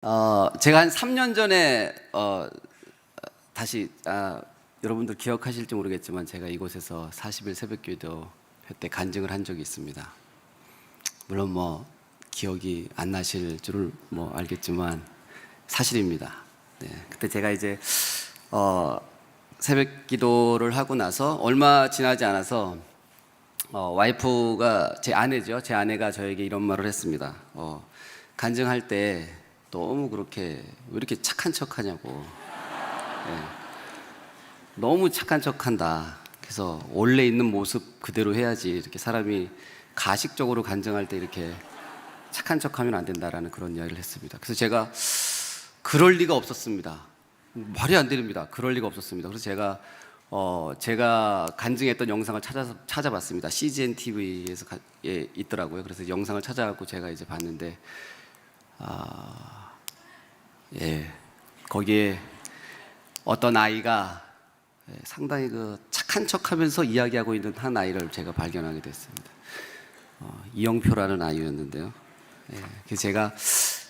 제가 한 3년 전에 다시 여러분들 기억하실지 모르겠지만 제가 이곳에서 40일 새벽기도 때 간증을 한 적이 있습니다. 물론 기억이 안 나실 줄을 알겠지만 사실입니다. 네, 그때 제가 이제 새벽기도를 하고 나서 얼마 지나지 않아서 와이프가 제 아내죠. 제 아내가 저에게 이런 말을 했습니다. 간증할 때 너무 그렇게 왜 이렇게 착한 척하냐고. 네. 너무 착한 척한다. 그래서 원래 있는 모습 그대로 해야지. 이렇게 사람이 가식적으로 간증할 때 이렇게 착한 척하면 안 된다라는 그런 이야기를 했습니다. 그래서 제가 그럴 리가 없었습니다. 말이 안 됩니다. 그럴 리가 없었습니다. 그래서 제가 간증했던 영상을 찾아봤습니다. CGN TV에서 있더라고요. 그래서 영상을 찾아갖고 제가 이제 봤는데. 거기에 어떤 아이가 상당히 착한 척하면서 이야기하고 있는 한 아이를 제가 발견하게 됐습니다. 이영표라는 아이였는데요. 그래서 제가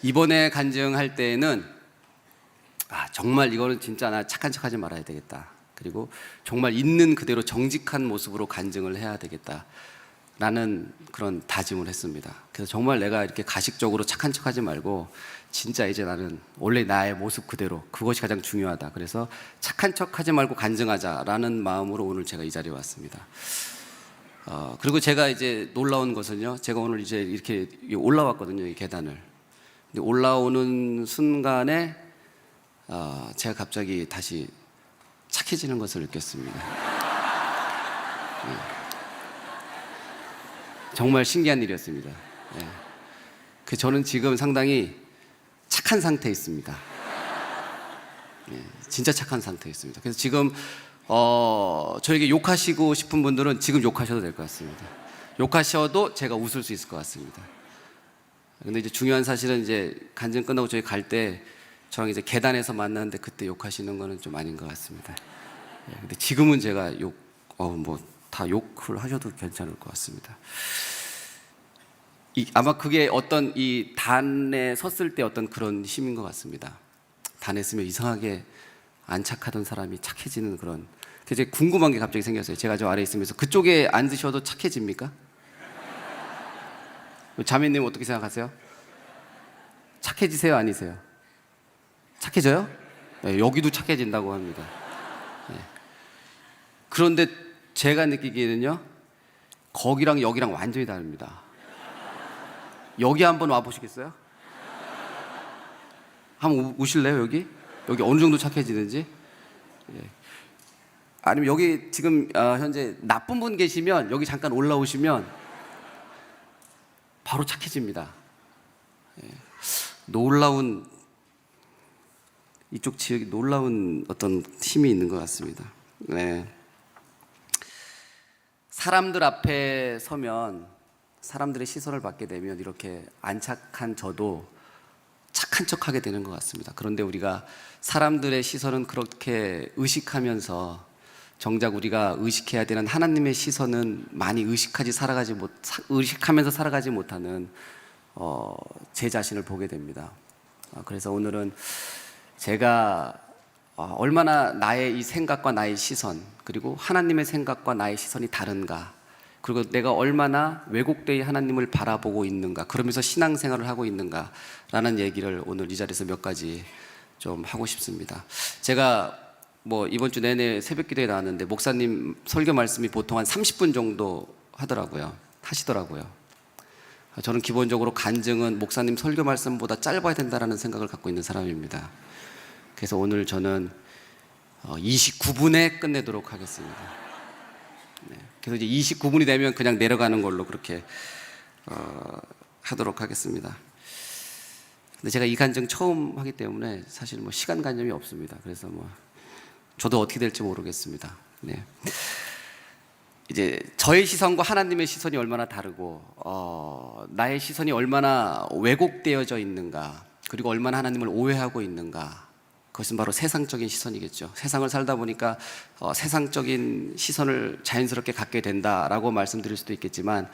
이번에 간증할 때는 정말 이거는 진짜 나 착한 척하지 말아야 되겠다. 그리고 정말 있는 그대로 정직한 모습으로 간증을 해야 되겠다. 라는 그런 다짐을 했습니다. 그래서 정말 내가 이렇게 가식적으로 착한 척하지 말고 진짜 이제 나는 원래 나의 모습 그대로, 그것이 가장 중요하다. 그래서 착한 척하지 말고 간증하자라는 마음으로 오늘 제가 이 자리에 왔습니다. 그리고 제가 이제 놀라운 것은요, 제가 오늘 이제 이렇게 올라왔거든요, 이 계단을. 근데 올라오는 순간에 제가 갑자기 다시 착해지는 것을 느꼈습니다. 정말 신기한 일이었습니다. 저는 지금 상당히 착한 상태에 있습니다. 진짜 착한 상태에 있습니다. 그래서 지금 저에게 욕하시고 싶은 분들은 지금 욕하셔도 될 것 같습니다. 욕하셔도 제가 웃을 수 있을 것 같습니다. 근데 이제 중요한 사실은 이제 간증 끝나고 저희 갈 때 저랑 이제 계단에서 만났는데 그때 욕하시는 거는 좀 아닌 것 같습니다. 근데 지금은 제가 다 욕을 하셔도 괜찮을 것 같습니다. 아마 그게 어떤 이 단에 섰을 때 어떤 그런 힘인 것 같습니다. 단에 서면 이상하게 안 착하던 사람이 착해지는 그런. 그래서 궁금한 게 갑자기 생겼어요. 제가 저 아래에 있으면서 그쪽에 앉으셔도 착해집니까? 자매님 어떻게 생각하세요? 착해지세요? 아니세요? 착해져요? 네, 여기도 착해진다고 합니다. 네. 그런데 제가 느끼기에는요, 거기랑 여기랑 완전히 다릅니다. 여기 한번 와보시겠어요? 한번 오실래요, 여기? 여기 어느 정도 착해지는지? 아니면 여기 지금 현재 나쁜 분 계시면 여기 잠깐 올라오시면 바로 착해집니다. 놀라운, 이쪽 지역에 놀라운 어떤 힘이 있는 것 같습니다. 사람들 앞에 서면 사람들의 시선을 받게 되면 이렇게 안 착한 저도 착한 척하게 되는 것 같습니다. 그런데 우리가 사람들의 시선은 그렇게 의식하면서 정작 우리가 의식해야 되는 하나님의 시선은 많이 의식하면서 살아가지 못하는 제 자신을 보게 됩니다. 그래서 오늘은 제가 얼마나 나의 이 생각과 나의 시선, 그리고 하나님의 생각과 나의 시선이 다른가, 그리고 내가 얼마나 왜곡되이 하나님을 바라보고 있는가, 그러면서 신앙생활을 하고 있는가 라는 얘기를 오늘 이 자리에서 몇 가지 좀 하고 싶습니다. 제가 이번 주 내내 새벽기도에 나왔는데 목사님 설교 말씀이 보통 한 30분 정도 하시더라고요. 저는 기본적으로 간증은 목사님 설교 말씀보다 짧아야 된다는 생각을 갖고 있는 사람입니다. 그래서 오늘 저는 29분에 끝내도록 하겠습니다. 그래서 이제 29분이 되면 그냥 내려가는 걸로 그렇게 하도록 하겠습니다. 근데 제가 이 간증 처음 하기 때문에 사실 시간 관념이 없습니다. 그래서 저도 어떻게 될지 모르겠습니다. 이제 저의 시선과 하나님의 시선이 얼마나 다르고 나의 시선이 얼마나 왜곡되어져 있는가, 그리고 얼마나 하나님을 오해하고 있는가, 그것은 바로 세상적인 시선이겠죠. 세상을 살다 보니까 세상적인 시선을 자연스럽게 갖게 된다라고 말씀드릴 수도 있겠지만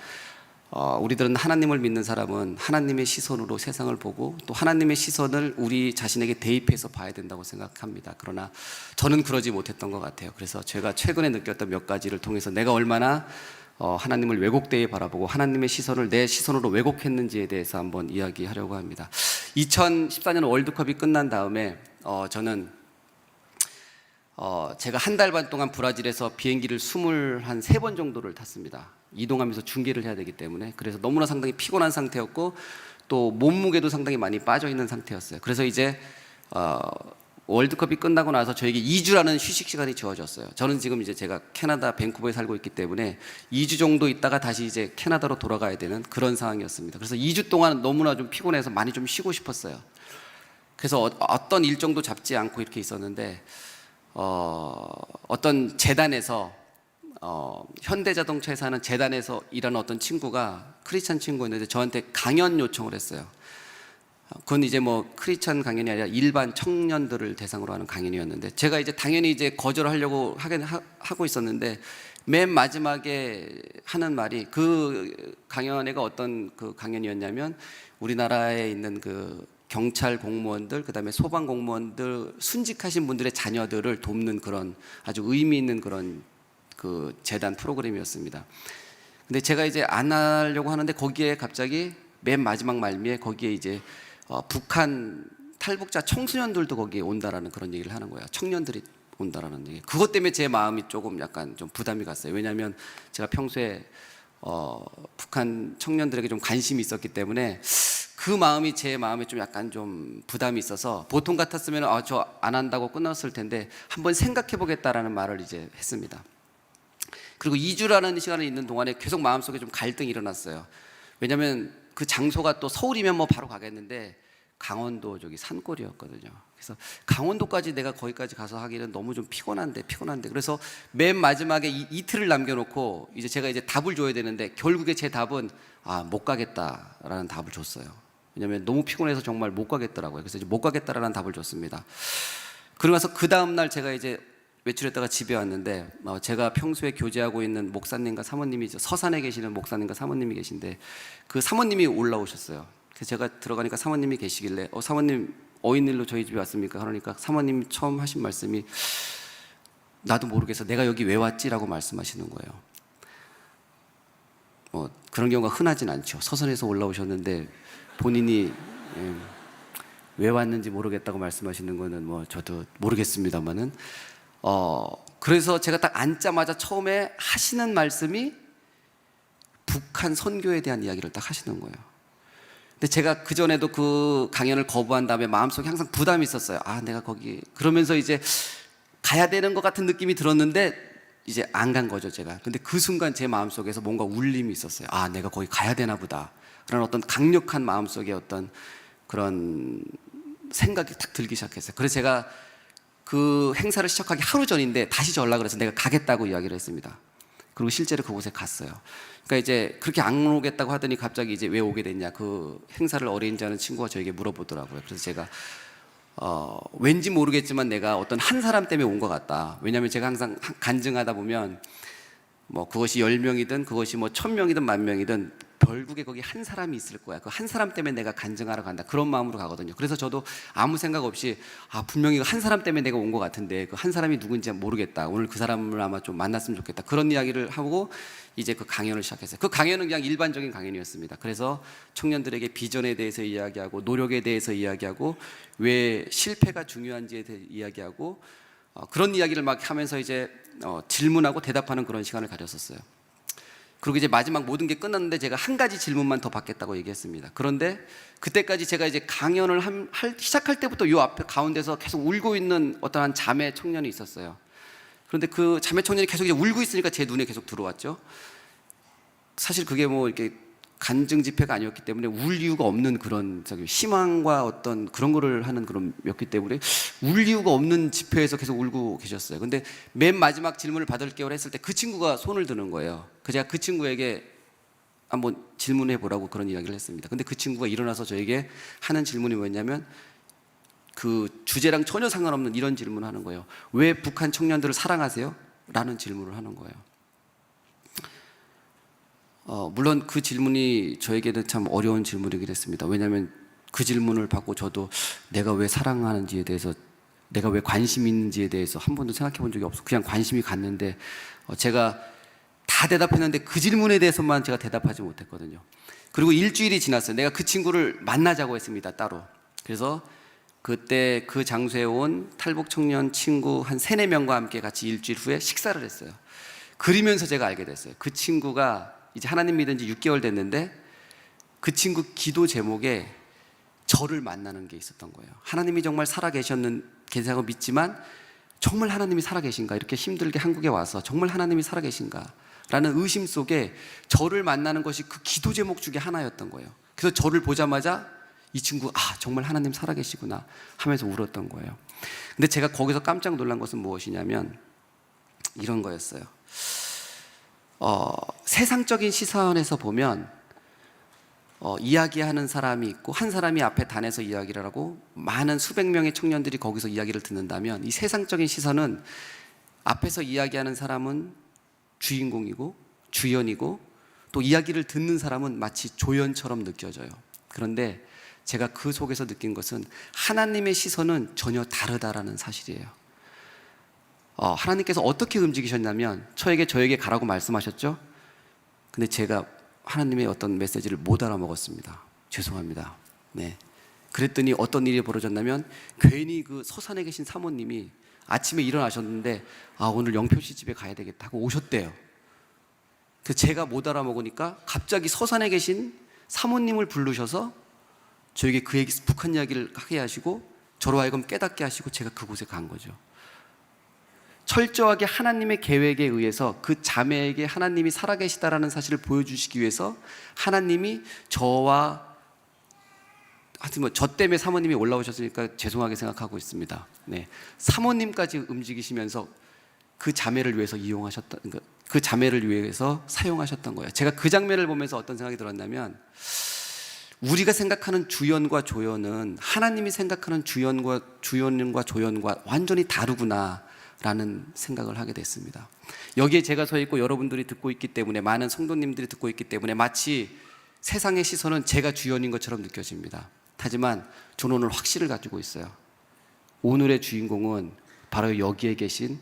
우리들은 하나님을 믿는 사람은 하나님의 시선으로 세상을 보고 또 하나님의 시선을 우리 자신에게 대입해서 봐야 된다고 생각합니다. 그러나 저는 그러지 못했던 것 같아요. 그래서 제가 최근에 느꼈던 몇 가지를 통해서 내가 얼마나 하나님을 왜곡되게 바라보고 하나님의 시선을 내 시선으로 왜곡했는지에 대해서 한번 이야기하려고 합니다. 2014년 월드컵이 끝난 다음에 저는 제가 한 달 반 동안 브라질에서 비행기를 23번 정도를 탔습니다. 이동하면서 중계를 해야 되기 때문에. 그래서 너무나 상당히 피곤한 상태였고 또 몸무게도 상당히 많이 빠져 있는 상태였어요. 그래서 이제 월드컵이 끝나고 나서 저에게 2주라는 휴식 시간이 주어졌어요. 저는 지금 이제 제가 캐나다 밴쿠버에 살고 있기 때문에 2주 정도 있다가 다시 이제 캐나다로 돌아가야 되는 그런 상황이었습니다. 그래서 2주 동안 너무나 좀 피곤해서 많이 좀 쉬고 싶었어요. 그래서 어떤 일정도 잡지 않고 이렇게 있었는데 어떤 재단에서 현대자동차에서 하는 재단에서 일하는 어떤 친구가 크리스찬 친구였는데 저한테 강연 요청을 했어요. 그건 이제 뭐 크리스찬 강연이 아니라 일반 청년들을 대상으로 하는 강연이었는데 제가 이제 당연히 이제 거절하려고 하고 있었는데 맨 마지막에 하는 말이 그 강연회가 어떤 그 강연이었냐면 우리나라에 있는 그 경찰 공무원들, 그다음에 소방 공무원들, 순직하신 분들의 자녀들을 돕는 그런 아주 의미 있는 그런 그 재단 프로그램이었습니다. 근데 제가 이제 안 하려고 하는데 거기에 갑자기 맨 마지막 말미에 거기에 이제 북한 탈북자 청소년들도 거기에 온다라는 그런 얘기를 하는 거예요. 청년들이 온다라는 얘기. 그것 때문에 제 마음이 조금 약간 좀 부담이 갔어요. 왜냐하면 제가 평소에 북한 청년들에게 좀 관심이 있었기 때문에 그 마음이 제 마음에 좀 약간 좀 부담이 있어서 보통 같았으면 저 안 한다고 끝났을 텐데 한번 생각해 보겠다라는 말을 이제 했습니다. 그리고 2주라는 시간이 있는 동안에 계속 마음속에 좀 갈등이 일어났어요. 왜냐하면 그 장소가 또 서울이면 뭐 바로 가겠는데 강원도 저기 산골이었거든요. 그래서 강원도까지 내가 거기까지 가서 하기는 너무 좀 피곤한데 그래서 맨 마지막에 이틀을 남겨놓고 이제 제가 이제 답을 줘야 되는데 결국에 제 답은 못 가겠다라는 답을 줬어요. 왜냐하면 너무 피곤해서 정말 못 가겠더라고요. 그래서 이제 못 가겠다라는 답을 줬습니다. 그러고 나서 그 다음날 제가 이제 외출했다가 집에 왔는데 제가 평소에 교제하고 있는 목사님과 사모님이 서산에 계시는 목사님과 사모님이 계신데 그 사모님이 올라오셨어요. 그래서 제가 들어가니까 사모님이 계시길래 사모님 어인일로 저희 집에 왔습니까? 그러니까 사모님이 처음 하신 말씀이 나도 모르겠어 내가 여기 왜 왔지라고 말씀하시는 거예요. 그런 경우가 흔하진 않죠. 서산에서 올라오셨는데 본인이 왜 왔는지 모르겠다고 말씀하시는 거는 뭐 저도 모르겠습니다만은 그래서 제가 딱 앉자마자 처음에 하시는 말씀이 북한 선교에 대한 이야기를 딱 하시는 거예요. 근데 제가 그전에도 그 강연을 거부한 다음에 마음속에 항상 부담이 있었어요. 내가 거기 그러면서 이제 가야 되는 것 같은 느낌이 들었는데 이제 안 간 거죠 제가. 근데 그 순간 제 마음속에서 뭔가 울림이 있었어요. 내가 거기 가야 되나 보다 그런 어떤 강력한 마음속에 어떤 그런 생각이 딱 들기 시작했어요. 그래서 제가 그 행사를 시작하기 하루 전인데 다시 연락을 해서 내가 가겠다고 이야기를 했습니다. 그리고 실제로 그곳에 갔어요. 그러니까 이제 그렇게 안 오겠다고 하더니 갑자기 이제 왜 오게 됐냐, 그 행사를 어레인지하는 친구가 저에게 물어보더라고요. 그래서 제가 왠지 모르겠지만 내가 어떤 한 사람 때문에 온 것 같다. 왜냐하면 제가 항상 간증하다 보면 뭐 그것이 10명이든 그것이 뭐 1000명이든 10,000명이든 결국에 거기 한 사람이 있을 거야. 그 한 사람 때문에 내가 간증하러 간다. 그런 마음으로 가거든요. 그래서 저도 아무 생각 없이 분명히 한 사람 때문에 내가 온 것 같은데 그 한 사람이 누군지 모르겠다. 오늘 그 사람을 아마 좀 만났으면 좋겠다. 그런 이야기를 하고 이제 그 강연을 시작했어요. 그 강연은 그냥 일반적인 강연이었습니다. 그래서 청년들에게 비전에 대해서 이야기하고 노력에 대해서 이야기하고 왜 실패가 중요한지에 대해 이야기하고 그런 이야기를 막 하면서 이제 질문하고 대답하는 그런 시간을 가졌었어요. 그리고 이제 마지막 모든 게 끝났는데 제가 한 가지 질문만 더 받겠다고 얘기했습니다. 그런데 그때까지 제가 이제 강연을 시작할 때부터 요 앞에 가운데서 계속 울고 있는 어떤 한 자매 청년이 있었어요. 그런데 그 자매 청년이 계속 이제 울고 있으니까 제 눈에 계속 들어왔죠. 사실 그게 뭐 이렇게 간증 집회가 아니었기 때문에 울 이유가 없는 그런 희망과 어떤 그런 거를 하는 그런 였기 때문에 울 이유가 없는 집회에서 계속 울고 계셨어요. 근데 맨 마지막 질문을 받을게요 했을 때 그 친구가 손을 드는 거예요. 제가 그 친구에게 한번 질문해 보라고 그런 이야기를 했습니다. 근데 그 친구가 일어나서 저에게 하는 질문이 뭐였냐면 그 주제랑 전혀 상관없는 이런 질문을 하는 거예요. 왜 북한 청년들을 사랑하세요? 라는 질문을 하는 거예요. 물론 그 질문이 저에게는 참 어려운 질문이긴 했습니다. 왜냐하면 그 질문을 받고 저도 내가 왜 사랑하는지에 대해서, 내가 왜 관심이 있는지에 대해서 한 번도 생각해 본 적이 없어. 그냥 관심이 갔는데 제가 다 대답했는데 그 질문에 대해서만 제가 대답하지 못했거든요. 그리고 일주일이 지났어요. 내가 그 친구를 만나자고 했습니다, 따로. 그래서 그때 그 장소에 온 탈북 청년 친구 한 3, 4명과 함께 같이 일주일 후에 식사를 했어요. 그러면서 제가 알게 됐어요. 그 친구가 이제 하나님 믿은 지 6개월 됐는데 그 친구 기도 제목에 저를 만나는 게 있었던 거예요. 하나님이 정말 계시다고 믿지만 정말 하나님이 살아계신가? 이렇게 힘들게 한국에 와서 정말 하나님이 살아계신가? 라는 의심 속에 저를 만나는 것이 그 기도 제목 중에 하나였던 거예요. 그래서 저를 보자마자 이 친구, 정말 하나님 살아계시구나 하면서 울었던 거예요. 근데 제가 거기서 깜짝 놀란 것은 무엇이냐면 이런 거였어요. 세상적인 시선에서 보면 이야기하는 사람이 있고 한 사람이 앞에 단에서 이야기를 하고 많은 수백 명의 청년들이 거기서 이야기를 듣는다면, 이 세상적인 시선은 앞에서 이야기하는 사람은 주인공이고 주연이고 또 이야기를 듣는 사람은 마치 조연처럼 느껴져요. 그런데 제가 그 속에서 느낀 것은 하나님의 시선은 전혀 다르다라는 사실이에요. 하나님께서 어떻게 움직이셨냐면 저에게 가라고 말씀하셨죠. 근데 제가 하나님의 어떤 메시지를 못 알아먹었습니다. 죄송합니다. 네. 그랬더니 어떤 일이 벌어졌냐면 괜히 그 서산에 계신 사모님이 아침에 일어나셨는데 오늘 영표 씨 집에 가야 되겠다 하고 오셨대요. 그래서 제가 못 알아먹으니까 갑자기 서산에 계신 사모님을 부르셔서 저에게 그 얘기, 북한 이야기를 하게 하시고 저로 하여금 깨닫게 하시고 제가 그곳에 간 거죠. 철저하게 하나님의 계획에 의해서 그 자매에게 하나님이 살아계시다라는 사실을 보여주시기 위해서 하나님이 하여튼 저 때문에 사모님이 올라오셨으니까 죄송하게 생각하고 있습니다. 네. 사모님까지 움직이시면서 그 자매를 위해서 그 자매를 위해서 사용하셨던 거예요. 제가 그 장면을 보면서 어떤 생각이 들었냐면 우리가 생각하는 주연과 조연은 하나님이 생각하는 주연과 조연과 완전히 다르구나 라는 생각을 하게 됐습니다. 여기에 제가 서 있고 여러분들이 듣고 있기 때문에, 많은 성도님들이 듣고 있기 때문에 마치 세상의 시선은 제가 주연인 것처럼 느껴집니다. 하지만 저는 오늘 확신을 가지고 있어요. 오늘의 주인공은 바로 여기에 계신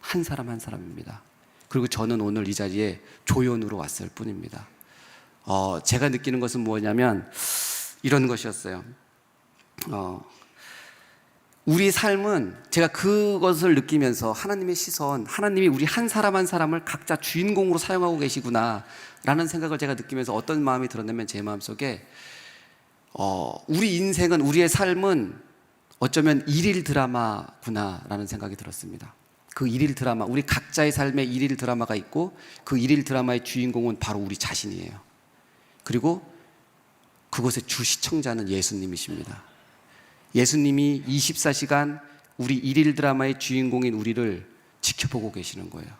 한 사람 한 사람입니다. 그리고 저는 오늘 이 자리에 조연으로 왔을 뿐입니다. 제가 느끼는 것은 뭐냐면 이런 것이었어요. 우리 삶은, 제가 그것을 느끼면서 하나님의 시선, 하나님이 우리 한 사람 한 사람을 각자 주인공으로 사용하고 계시구나 라는 생각을 제가 느끼면서 어떤 마음이 들었냐면, 제 마음속에 우리 인생은, 우리의 삶은 어쩌면 일일 드라마구나 라는 생각이 들었습니다. 그 일일 드라마, 우리 각자의 삶에 일일 드라마가 있고 그 일일 드라마의 주인공은 바로 우리 자신이에요. 그리고 그곳의 주 시청자는 예수님이십니다. 예수님이 24시간 우리 일일 드라마의 주인공인 우리를 지켜보고 계시는 거예요.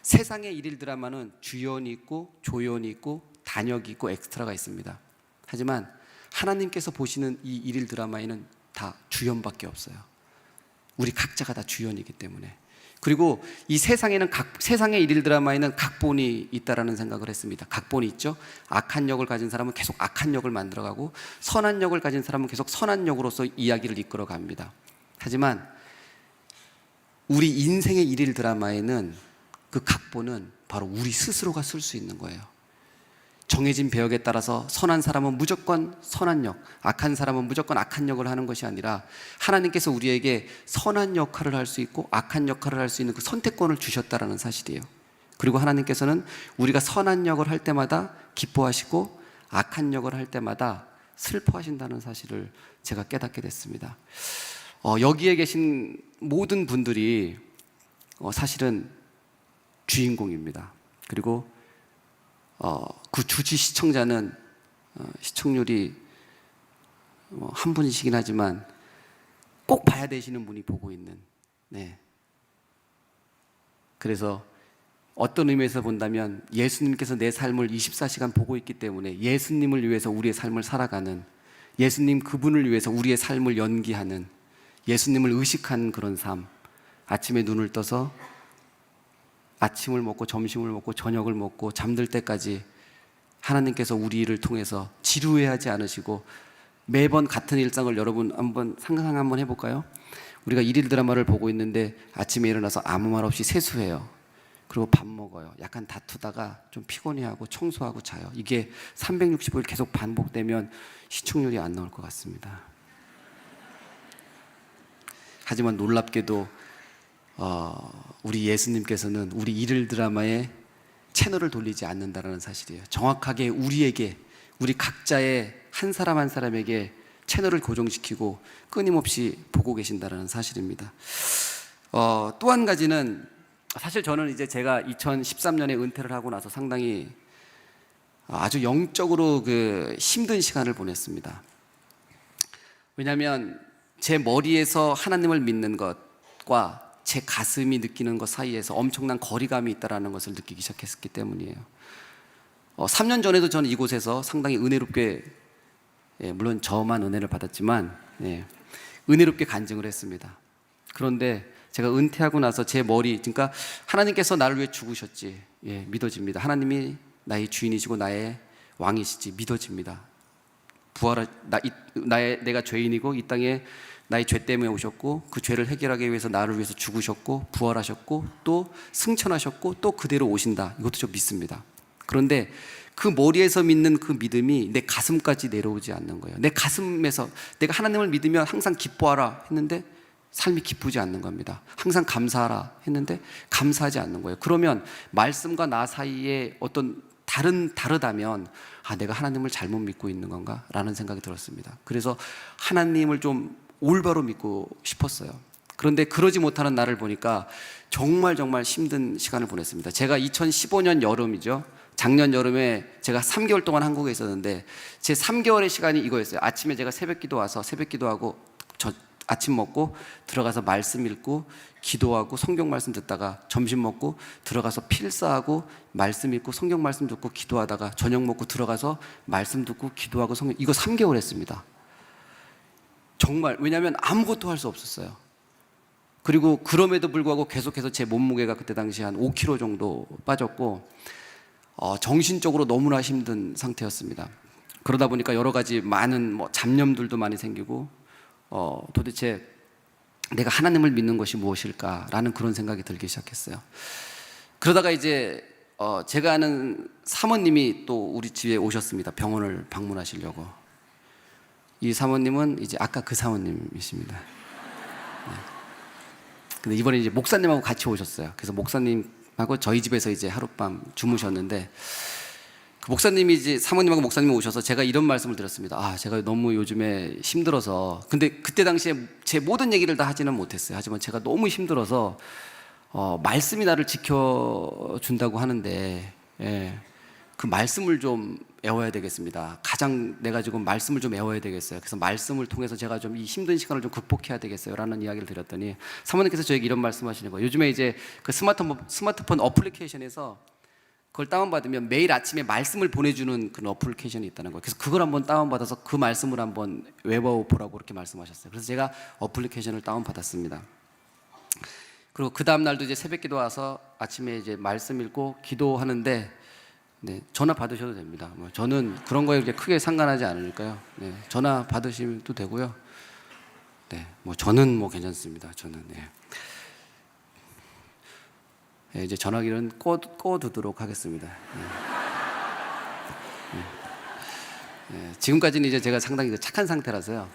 세상의 일일 드라마는 주연이 있고 조연이 있고 단역이 있고 엑스트라가 있습니다. 하지만 하나님께서 보시는 이 일일 드라마에는 다 주연밖에 없어요. 우리 각자가 다 주연이기 때문에. 그리고 이 세상에는 세상의 일일 드라마에는 각본이 있다라는 생각을 했습니다. 각본이 있죠. 악한 역을 가진 사람은 계속 악한 역을 만들어가고 선한 역을 가진 사람은 계속 선한 역으로서 이야기를 이끌어갑니다. 하지만 우리 인생의 일일 드라마에는 그 각본은 바로 우리 스스로가 쓸 수 있는 거예요. 정해진 배역에 따라서 선한 사람은 무조건 선한 역, 악한 사람은 무조건 악한 역을 하는 것이 아니라 하나님께서 우리에게 선한 역할을 할 수 있고 악한 역할을 할 수 있는 그 선택권을 주셨다라는 사실이에요. 그리고 하나님께서는 우리가 선한 역을 할 때마다 기뻐하시고 악한 역을 할 때마다 슬퍼하신다는 사실을 제가 깨닫게 됐습니다. 여기에 계신 모든 분들이 사실은 주인공입니다. 그리고 그 주지 시청자는 시청률이 한 분이시긴 하지만 꼭 봐야 되시는 분이 보고 있는, 네. 그래서 어떤 의미에서 본다면 예수님께서 내 삶을 24시간 보고 있기 때문에 예수님을 위해서 우리의 삶을 살아가는, 예수님 그분을 위해서 우리의 삶을 연기하는, 예수님을 의식하는 그런 삶, 아침에 눈을 떠서 아침을 먹고 점심을 먹고 저녁을 먹고 잠들 때까지 하나님께서 우리 일을 통해서 지루해하지 않으시고 매번 같은 일상을 여러분 한번 상상 한번 해볼까요? 우리가 일일 드라마를 보고 있는데 아침에 일어나서 아무 말 없이 세수해요. 그리고 밥 먹어요. 약간 다투다가 좀 피곤해하고 청소하고 자요. 이게 365일 계속 반복되면 시청률이 안 나올 것 같습니다. 하지만 놀랍게도 우리 예수님께서는 우리 일일 드라마에 채널을 돌리지 않는다는 사실이에요. 정확하게 우리에게, 우리 각자의 한 사람 한 사람에게 채널을 고정시키고 끊임없이 보고 계신다는 사실입니다. 또 한 가지는, 사실 저는 이제 제가 2013년에 은퇴를 하고 나서 상당히 아주 영적으로 힘든 시간을 보냈습니다. 왜냐하면 제 머리에서 하나님을 믿는 것과 제 가슴이 느끼는 것 사이에서 엄청난 거리감이 있다는 것을 느끼기 시작했기 때문이에요. 3년 전에도 저는 이곳에서 상당히 은혜롭게, 물론 저만 은혜를 받았지만 은혜롭게 간증을 했습니다. 그런데 제가 은퇴하고 나서 제 머리, 그러니까 하나님께서 나를 위해 죽으셨지, 믿어집니다. 하나님이 나의 주인이시고 나의 왕이시지, 믿어집니다. 내가 죄인이고 이 땅에 나의 죄 때문에 오셨고 그 죄를 해결하기 위해서 나를 위해서 죽으셨고 부활하셨고 또 승천하셨고 또 그대로 오신다. 이것도 좀 믿습니다. 그런데 그 머리에서 믿는 그 믿음이 내 가슴까지 내려오지 않는 거예요. 내 가슴에서 내가 하나님을 믿으면 항상 기뻐하라 했는데 삶이 기쁘지 않는 겁니다. 항상 감사하라 했는데 감사하지 않는 거예요. 그러면 말씀과 나 사이에 어떤 다르다면 내가 하나님을 잘못 믿고 있는 건가? 라는 생각이 들었습니다. 그래서 하나님을 좀 올바로 믿고 싶었어요. 그런데 그러지 못하는 나를 보니까 정말 힘든 시간을 보냈습니다. 제가 2015년 여름이죠. 작년 여름에 제가 3개월 동안 한국에 있었는데 제 3개월의 시간이 이거였어요. 아침에 제가 새벽 기도하고 아침 먹고 들어가서 말씀 읽고 기도하고 성경 말씀 듣다가 점심 먹고 들어가서 필사하고 말씀 읽고 성경 말씀 듣고 기도하다가 저녁 먹고 들어가서 말씀 듣고 기도하고 성경, 이거 3개월 했습니다. 정말, 왜냐하면 아무것도 할 수 없었어요. 그리고 그럼에도 불구하고 계속해서 제 몸무게가 그때 당시 한 5kg 정도 빠졌고 정신적으로 너무나 힘든 상태였습니다. 그러다 보니까 여러 가지 많은 잡념들도 많이 생기고 도대체 내가 하나님을 믿는 것이 무엇일까라는 그런 생각이 들기 시작했어요. 그러다가 이제 제가 아는 사모님이 또 우리 집에 오셨습니다. 병원을 방문하시려고. 이 사모님은 이제 아까 그 사모님이십니다. 근데 이번에 이제 목사님하고 같이 오셨어요. 그래서 목사님하고 저희 집에서 이제 하룻밤 주무셨는데 그 목사님이 이제 사모님하고 목사님이 오셔서 제가 이런 말씀을 드렸습니다. 제가 너무 요즘에 힘들어서, 근데 그때 당시에 제 모든 얘기를 다 하지는 못했어요. 하지만 제가 너무 힘들어서 말씀이 나를 지켜준다고 하는데 그 말씀을 좀 외워야 되겠습니다. 가장 내가 지금 말씀을 좀 외워야 되겠어요. 그래서 말씀을 통해서 제가 좀 이 힘든 시간을 좀 극복해야 되겠어요 라는 이야기를 드렸더니 사모님께서 저에게 이런 말씀하시는 거예요. 요즘에 이제 그 스마트폰 어플리케이션에서 그걸 다운받으면 매일 아침에 말씀을 보내주는 그런 어플리케이션이 있다는 거예요. 그래서 그걸 한번 다운받아서 그 말씀을 한번 외워보라고 그렇게 말씀하셨어요. 그래서 제가 어플리케이션을 다운받았습니다. 그리고 그 다음날도 이제 새벽기도 와서 아침에 이제 말씀 읽고 기도하는데 전화 받으셔도 됩니다. 저는 그런 거에 그렇게 크게 상관하지 않으니까요. 전화 받으셔도 되고요. 저는 괜찮습니다. 저는 이제 전화기는 꺼두도록 하겠습니다. 지금까지는 이제 제가 상당히 착한 상태라서요.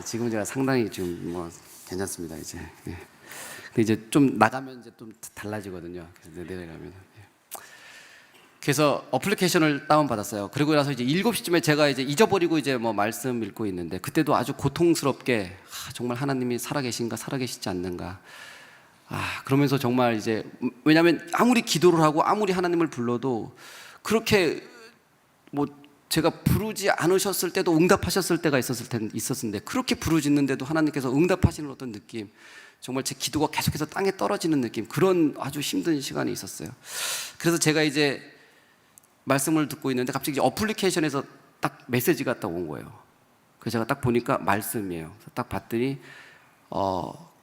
지금 제가 상당히 지금 괜찮습니다. 이제. 근데 이제 좀 나가면 이제 좀 달라지거든요. 그래서 내려가면. 그래서 어플리케이션을 다운받았어요. 그리고 나서 이제 7시쯤에 제가 이제 잊어버리고 이제 말씀 읽고 있는데 그때도 아주 고통스럽게 정말 하나님이 살아계신가 살아계시지 않는가. 그러면서 정말 이제, 왜냐하면 아무리 기도를 하고 아무리 하나님을 불러도 그렇게 제가 부르지 않으셨을 때도 응답하셨을 때가 있었는데 그렇게 부르짖는데도 하나님께서 응답하시는 어떤 느낌, 정말 제 기도가 계속해서 땅에 떨어지는 느낌, 그런 아주 힘든 시간이 있었어요. 그래서 제가 이제 말씀을 듣고 있는데 갑자기 어플리케이션에서 딱 메시지가 딱 온 거예요. 그래서 제가 딱 보니까 말씀이에요. 그래서 딱 봤더니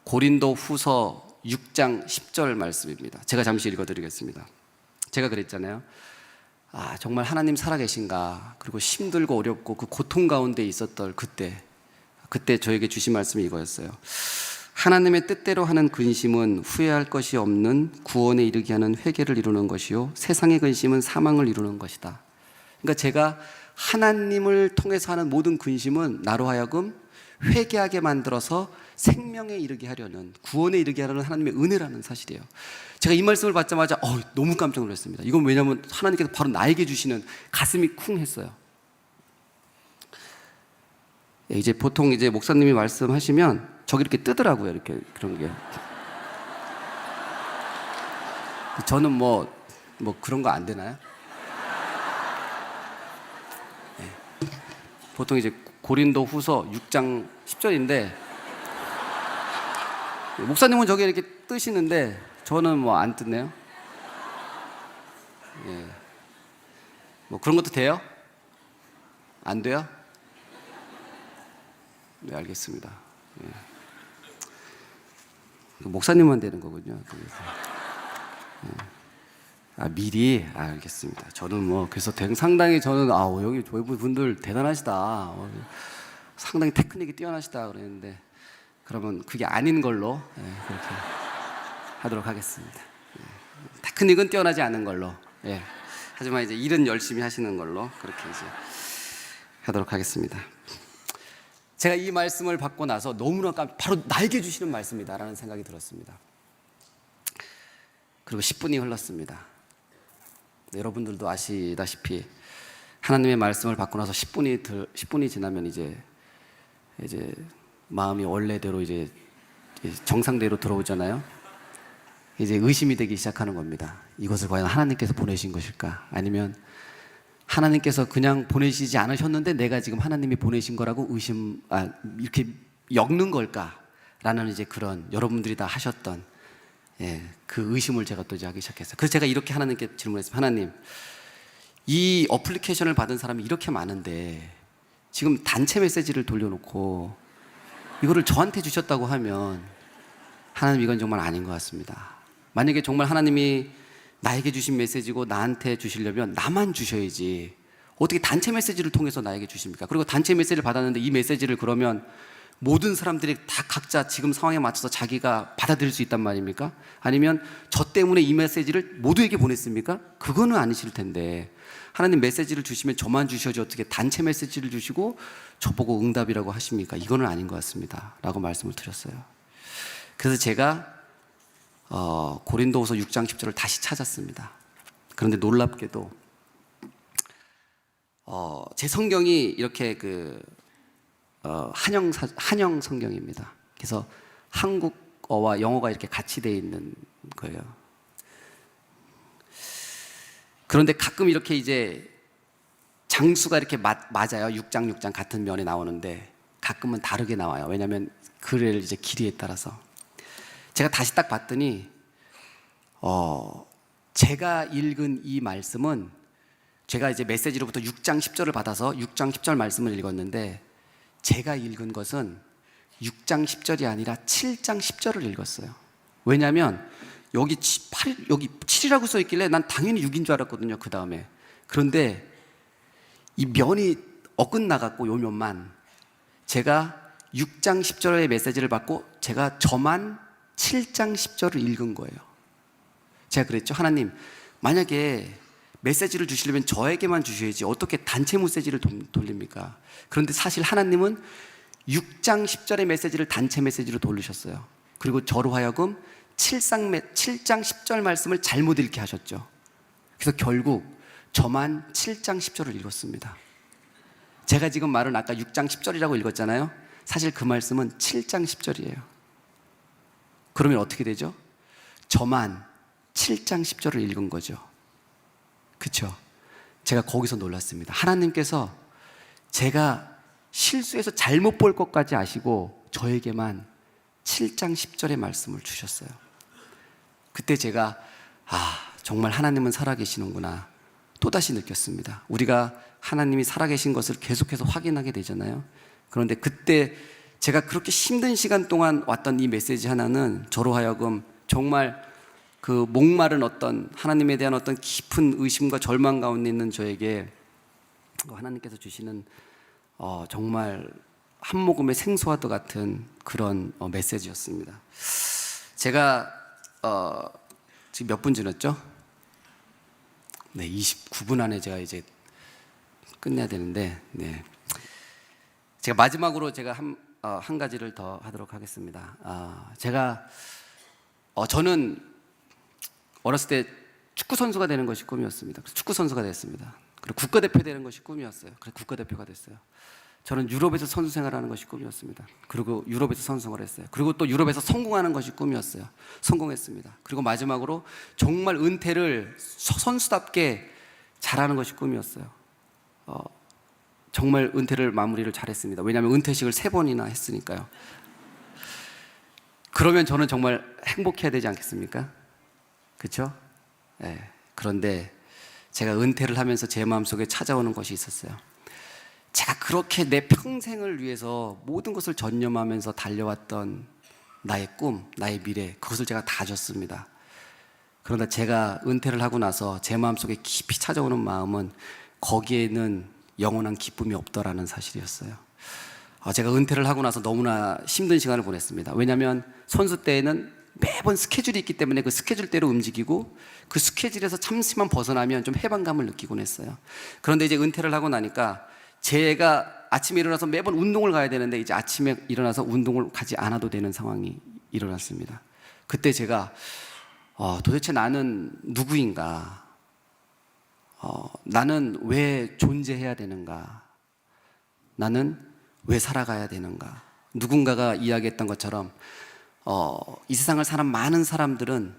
고린도 후서 6장 10절 말씀입니다. 제가 잠시 읽어드리겠습니다. 제가 그랬잖아요. 정말 하나님 살아계신가, 그리고 힘들고 어렵고 그 고통 가운데 있었던 그때 저에게 주신 말씀이 이거였어요. 하나님의 뜻대로 하는 근심은 후회할 것이 없는 구원에 이르게 하는 회개를 이루는 것이요, 세상의 근심은 사망을 이루는 것이다. 그러니까 제가 하나님을 통해서 하는 모든 근심은 나로 하여금 회개하게 만들어서 생명에 이르게 하려는, 구원에 이르게 하려는 하나님의 은혜라는 사실이에요. 제가 이 말씀을 받자마자 너무 깜짝 놀랐습니다. 이건 왜냐하면 하나님께서 바로 나에게 주시는, 가슴이 쿵 했어요. 이제 보통 이제 목사님이 말씀하시면 저기 이렇게 뜨더라고요. 이렇게 그런 게. 저는 뭐 그런 거 안 되나요? 네. 보통 이제 고린도 후서 6장 10절인데 목사님은 저기 이렇게 뜨시는데 저는 뭐 안 뜨네요. 예. 뭐 그런 것도 돼요? 안 돼요? 네, 알겠습니다. 예. 목사님만 되는 거군요. 미리 알겠습니다. 저는 뭐 그래서 상당히 저는 여기 저희 분들 대단하시다. 상당히 테크닉이 뛰어나시다 그랬는데 그러면 그게 아닌 걸로 그렇게 하도록 하겠습니다. 테크닉은 뛰어나지 않은 걸로. 하지만 이제 일은 열심히 하시는 걸로 그렇게 이제 하도록 하겠습니다. 제가 이 말씀을 받고 나서 너무나 바로 나에게 주시는 말씀이다라는 생각이 들었습니다. 그리고 10분이 흘렀습니다. 여러분들도 아시다시피 하나님의 말씀을 받고 나서 10분이 지나면 이제 마음이 원래대로 이제 정상대로 들어오잖아요. 이제 의심이 되기 시작하는 겁니다. 이것을 과연 하나님께서 보내신 것일까? 아니면 하나님께서 그냥 보내시지 않으셨는데 내가 지금 하나님이 보내신 거라고 이렇게 엮는 걸까? 라는 이제 그런 여러분들이 다 하셨던 그 의심을 제가 또 이제 하기 시작했어요. 그래서 제가 이렇게 하나님께 질문했습니다. 하나님, 이 어플리케이션을 받은 사람이 이렇게 많은데 지금 단체 메시지를 돌려놓고 이거를 저한테 주셨다고 하면 하나님, 이건 정말 아닌 것 같습니다. 만약에 정말 하나님이 나에게 주신 메시지고 나한테 주시려면 나만 주셔야지 어떻게 단체 메시지를 통해서 나에게 주십니까? 그리고 단체 메시지를 받았는데 이 메시지를 그러면 모든 사람들이 다 각자 지금 상황에 맞춰서 자기가 받아들일 수 있단 말입니까? 아니면 저 때문에 이 메시지를 모두에게 보냈습니까? 그거는 아니실 텐데 하나님 메시지를 주시면 저만 주셔야지 어떻게 단체 메시지를 주시고 저보고 응답이라고 하십니까? 이거는 아닌 것 같습니다 라고 말씀을 드렸어요. 그래서 제가 고린도후서 6장 10절을 다시 찾았습니다. 그런데 놀랍게도 제 성경이 이렇게 한영 성경입니다. 그래서 한국어와 영어가 이렇게 같이 되어 있는 거예요. 그런데 가끔 이렇게 이제 장수가 이렇게 맞아요. 6장 같은 면에 나오는데 가끔은 다르게 나와요. 왜냐하면 글의 이제 길이에 따라서. 제가 다시 딱 봤더니 제가 읽은 이 말씀은 제가 이제 메시지로부터 6장 10절을 받아서 6장 10절 말씀을 읽었는데 제가 읽은 것은 6장 10절이 아니라 7장 10절을 읽었어요. 왜냐하면 여기 7이라고 써 있길래 난 당연히 6인 줄 알았거든요. 그 다음에. 그런데 이 면이 어긋나갖고 요 면만 제가 6장 10절의 메시지를 받고 제가 저만 7장 10절을 읽은 거예요. 제가 그랬죠. 하나님, 만약에 메시지를 주시려면 저에게만 주셔야지 어떻게 단체 메시지를 돌립니까? 그런데 사실 하나님은 6장 10절의 메시지를 단체 메시지로 돌리셨어요. 그리고 저로 하여금 7장 10절 말씀을 잘못 읽게 하셨죠. 그래서 결국 저만 7장 10절을 읽었습니다. 제가 지금 말은 아까 6장 10절이라고 읽었잖아요. 사실 그 말씀은 7장 10절이에요. 그러면 어떻게 되죠? 저만 7장 10절을 읽은 거죠. 그렇죠? 제가 거기서 놀랐습니다. 하나님께서 제가 실수해서 잘못 볼 것까지 아시고 저에게만 7장 10절의 말씀을 주셨어요. 그때 제가 정말 하나님은 살아계시는구나 또다시 느꼈습니다. 우리가 하나님이 살아계신 것을 계속해서 확인하게 되잖아요. 그런데 그때 제가 그렇게 힘든 시간 동안 왔던 이 메시지 하나는 저로 하여금 정말 그 목마른 어떤 하나님에 대한 어떤 깊은 의심과 절망 가운데 있는 저에게 하나님께서 주시는 정말 한 모금의 생수와도 같은 그런 메시지였습니다. 제가 지금 몇 분 지났죠? 네, 29분 안에 제가 이제 끝내야 되는데, 네. 제가 마지막으로 제가 한 가지를 더 하도록 하겠습니다. 저는 어렸을 때 축구 선수가 되는 것이 꿈이었습니다. 축구 선수가 됐습니다. 그리고 국가대표 되는 것이 꿈이었어요. 그래서 국가대표가 됐어요. 저는 유럽에서 선수 생활하는 것이 꿈이었습니다. 그리고 유럽에서 선수 생활을 했어요. 그리고 또 유럽에서 성공하는 것이 꿈이었어요. 성공했습니다. 그리고 마지막으로 정말 은퇴를 선수답게 잘하는 것이 꿈이었어요. 정말 은퇴를 마무리를 잘했습니다. 왜냐하면 은퇴식을 3번이나 했으니까요. 그러면 저는 정말 행복해야 되지 않겠습니까? 그렇죠? 네. 그런데 제가 은퇴를 하면서 제 마음속에 찾아오는 것이 있었어요. 제가 그렇게 내 평생을 위해서 모든 것을 전념하면서 달려왔던 나의 꿈, 나의 미래, 그것을 제가 다 줬습니다. 그러나 제가 은퇴를 하고 나서 제 마음속에 깊이 찾아오는 마음은 거기에는 영원한 기쁨이 없더라는 사실이었어요. 제가 은퇴를 하고 나서 너무나 힘든 시간을 보냈습니다. 왜냐하면 선수 때에는 매번 스케줄이 있기 때문에 그 스케줄대로 움직이고 그 스케줄에서 잠시만 벗어나면 좀 해방감을 느끼곤 했어요. 그런데 이제 은퇴를 하고 나니까 제가 아침에 일어나서 매번 운동을 가야 되는데 이제 아침에 일어나서 운동을 가지 않아도 되는 상황이 일어났습니다. 그때 제가 도대체 나는 누구인가? 나는 왜 존재해야 되는가? 나는 왜 살아가야 되는가? 누군가가 이야기했던 것처럼 이 세상을 사는 많은 사람들은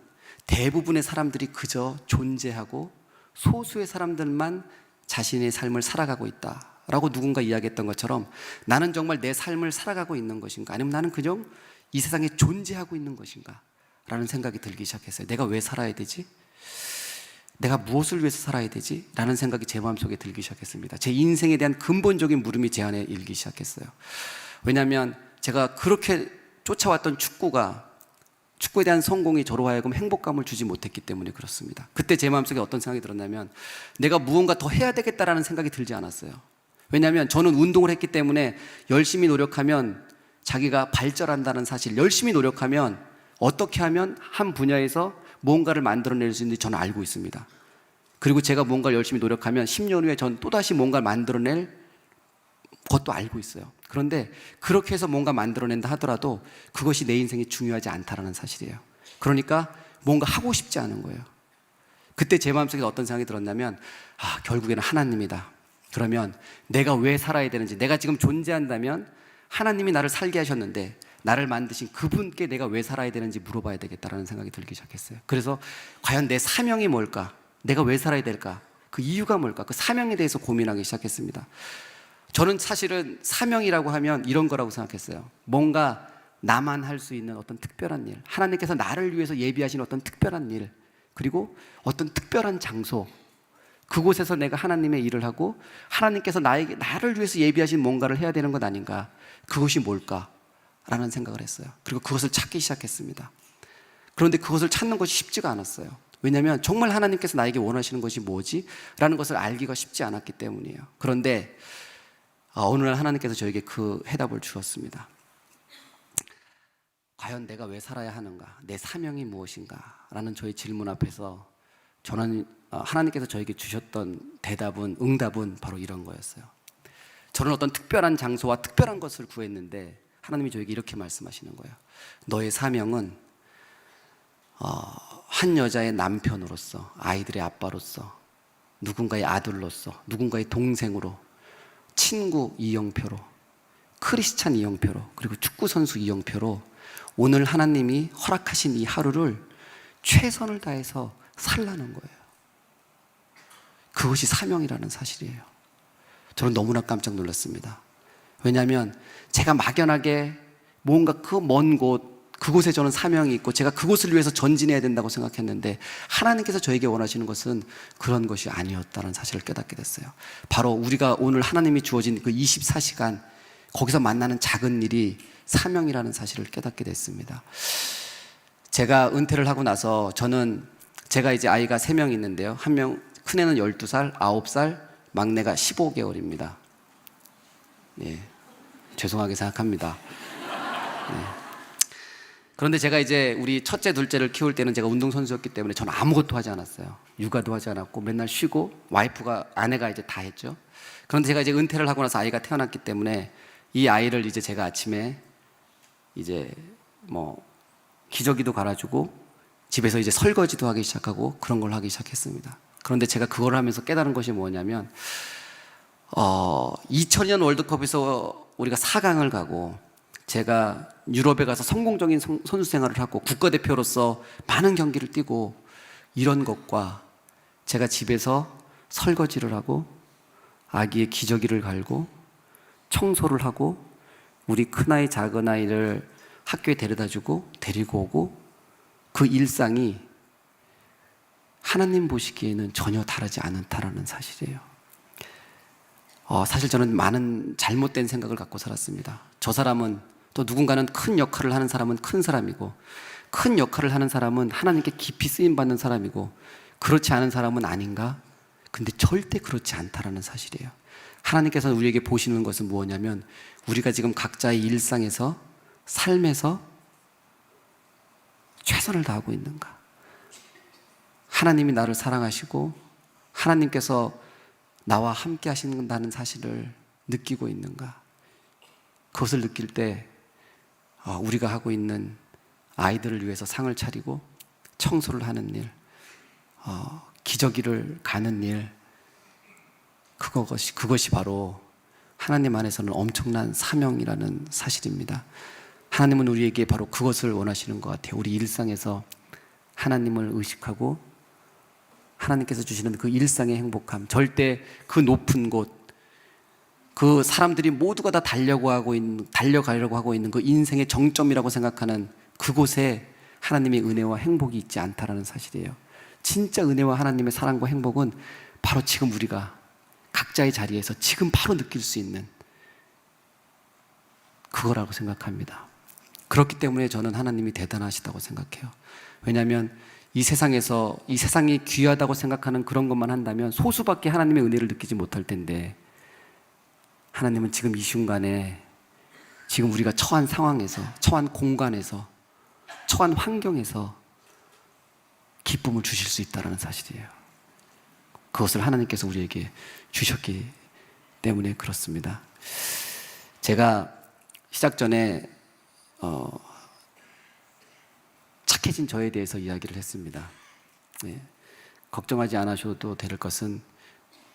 대부분의 사람들이 그저 존재하고 소수의 사람들만 자신의 삶을 살아가고 있다라고 누군가 이야기했던 것처럼 나는 정말 내 삶을 살아가고 있는 것인가? 아니면 나는 그냥 이 세상에 존재하고 있는 것인가? 라는 생각이 들기 시작했어요. 내가 왜 살아야 되지? 내가 무엇을 위해서 살아야 되지? 라는 생각이 제 마음속에 들기 시작했습니다. 제 인생에 대한 근본적인 물음이 제 안에 일기 시작했어요. 왜냐하면 제가 그렇게 쫓아왔던 축구에 대한 성공이 저로 하여금 행복감을 주지 못했기 때문에 그렇습니다. 그때 제 마음속에 어떤 생각이 들었냐면 내가 무언가 더 해야 되겠다라는 생각이 들지 않았어요. 왜냐하면 저는 운동을 했기 때문에 열심히 노력하면 자기가 발전한다는 사실, 열심히 노력하면 어떻게 하면 한 분야에서 뭔가를 만들어낼 수 있는지 저는 알고 있습니다. 그리고 제가 뭔가를 열심히 노력하면 10년 후에 전 또다시 뭔가를 만들어낼 것도 알고 있어요. 그런데 그렇게 해서 뭔가 만들어낸다 하더라도 그것이 내 인생에 중요하지 않다라는 사실이에요. 그러니까 뭔가 하고 싶지 않은 거예요. 그때 제 마음속에 어떤 생각이 들었냐면 결국에는 하나님이다. 그러면 내가 왜 살아야 되는지, 내가 지금 존재한다면 하나님이 나를 살게 하셨는데 나를 만드신 그분께 내가 왜 살아야 되는지 물어봐야 되겠다라는 생각이 들기 시작했어요. 그래서 과연 내 사명이 뭘까? 내가 왜 살아야 될까? 그 이유가 뭘까? 그 사명에 대해서 고민하기 시작했습니다. 저는 사실은 사명이라고 하면 이런 거라고 생각했어요. 뭔가 나만 할 수 있는 어떤 특별한 일, 하나님께서 나를 위해서 예비하신 어떤 특별한 일, 그리고 어떤 특별한 장소, 그곳에서 내가 하나님의 일을 하고 하나님께서 나를 위해서 예비하신 뭔가를 해야 되는 것 아닌가? 그것이 뭘까? 라는 생각을 했어요. 그리고 그것을 찾기 시작했습니다. 그런데 그것을 찾는 것이 쉽지가 않았어요. 왜냐하면 정말 하나님께서 나에게 원하시는 것이 뭐지? 라는 것을 알기가 쉽지 않았기 때문이에요. 그런데 어느 날 하나님께서 저에게 그 해답을 주었습니다. 과연 내가 왜 살아야 하는가? 내 사명이 무엇인가? 라는 저의 질문 앞에서 저는 하나님께서 저에게 주셨던 응답은 바로 이런 거였어요. 저는 어떤 특별한 장소와 특별한 것을 구했는데 하나님이 저에게 이렇게 말씀하시는 거예요. 너의 사명은 한 여자의 남편으로서, 아이들의 아빠로서, 누군가의 아들로서, 누군가의 동생으로, 친구 이영표로, 크리스찬 이영표로, 그리고 축구선수 이영표로 오늘 하나님이 허락하신 이 하루를 최선을 다해서 살라는 거예요. 그것이 사명이라는 사실이에요. 저는 너무나 깜짝 놀랐습니다. 왜냐하면 제가 막연하게 뭔가 그 먼 곳, 그곳에 저는 사명이 있고 제가 그곳을 위해서 전진해야 된다고 생각했는데 하나님께서 저에게 원하시는 것은 그런 것이 아니었다는 사실을 깨닫게 됐어요. 바로 우리가 오늘 하나님이 주어진 그 24시간 거기서 만나는 작은 일이 사명이라는 사실을 깨닫게 됐습니다. 제가 은퇴를 하고 나서 제가 이제 아이가 3명 있는데요. 한 명, 큰애는 12살, 9살, 막내가 15개월입니다. 예, 죄송하게 생각합니다. 그런데 제가 이제 우리 첫째, 둘째를 키울 때는 제가 운동선수였기 때문에 저는 아무것도 하지 않았어요. 육아도 하지 않았고 맨날 쉬고 아내가 이제 다 했죠. 그런데 제가 이제 은퇴를 하고 나서 아이가 태어났기 때문에 이 아이를 이제 제가 아침에 이제 뭐 기저귀도 갈아주고 집에서 이제 설거지도 하기 시작하고 그런 걸 하기 시작했습니다. 그런데 제가 그걸 하면서 깨달은 것이 뭐냐면 2002년 월드컵에서 우리가 4강을 가고 제가 유럽에 가서 성공적인 선수 생활을 하고 국가대표로서 많은 경기를 뛰고 이런 것과 제가 집에서 설거지를 하고 아기의 기저귀를 갈고 청소를 하고 우리 큰아이 작은아이를 학교에 데려다주고 데리고 오고 그 일상이 하나님 보시기에는 전혀 다르지 않다라는 사실이에요. 사실 저는 많은 잘못된 생각을 갖고 살았습니다. 저 사람은 또 누군가는 큰 역할을 하는 사람은 큰 사람이고 큰 역할을 하는 사람은 하나님께 깊이 쓰임받는 사람이고 그렇지 않은 사람은 아닌가? 근데 절대 그렇지 않다라는 사실이에요. 하나님께서 우리에게 보시는 것은 무엇이냐면 우리가 지금 각자의 일상에서 삶에서 최선을 다하고 있는가? 하나님이 나를 사랑하시고 하나님께서 나와 함께 하신다는 사실을 느끼고 있는가? 그것을 느낄 때 우리가 하고 있는 아이들을 위해서 상을 차리고 청소를 하는 일, 기저귀를 가는 일, 그것이 바로 하나님 안에서는 엄청난 사명이라는 사실입니다. 하나님은 우리에게 바로 그것을 원하시는 것 같아요. 우리 일상에서 하나님을 의식하고 하나님께서 주시는 그 일상의 행복함, 절대 그 높은 곳, 그 사람들이 모두가 다 달려가려고 하고 있는 그 인생의 정점이라고 생각하는 그곳에 하나님의 은혜와 행복이 있지 않다라는 사실이에요. 진짜 은혜와 하나님의 사랑과 행복은 바로 지금 우리가 각자의 자리에서 지금 바로 느낄 수 있는 그거라고 생각합니다. 그렇기 때문에 저는 하나님이 대단하시다고 생각해요. 왜냐하면 이 세상이 귀하다고 생각하는 그런 것만 한다면 소수밖에 하나님의 은혜를 느끼지 못할 텐데 하나님은 지금 이 순간에 지금 우리가 처한 상황에서, 처한 공간에서, 처한 환경에서 기쁨을 주실 수 있다는 사실이에요. 그것을 하나님께서 우리에게 주셨기 때문에 그렇습니다. 제가 시작 전에 착해진 저에 대해서 이야기를 했습니다. 네. 걱정하지 않으셔도 될 것은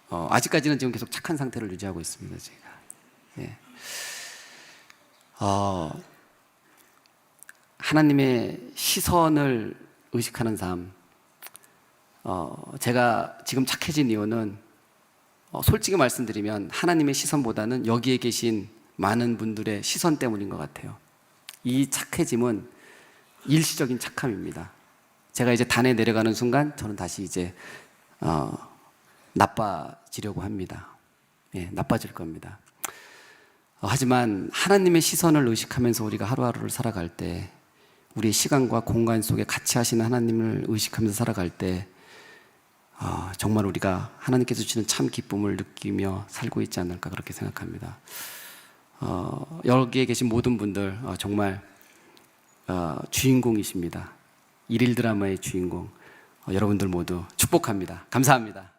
아직까지는 지금 계속 착한 상태를 유지하고 있습니다. 제가. 네. 하나님의 시선을 의식하는 삶. 제가 지금 착해진 이유는 솔직히 말씀드리면 하나님의 시선보다는 여기에 계신 많은 분들의 시선 때문인 것 같아요. 이 착해짐은 일시적인 착함입니다. 제가 이제 단에 내려가는 순간 저는 다시 이제 나빠지려고 합니다. 예, 나빠질 겁니다. 하지만 하나님의 시선을 의식하면서 우리가 하루하루를 살아갈 때 우리의 시간과 공간 속에 같이 하시는 하나님을 의식하면서 살아갈 때 정말 우리가 하나님께서 주시는 참 기쁨을 느끼며 살고 있지 않을까 그렇게 생각합니다. 여기에 계신 모든 분들 정말 주인공이십니다. 일일 드라마의 주인공 여러분들 모두 축복합니다. 감사합니다.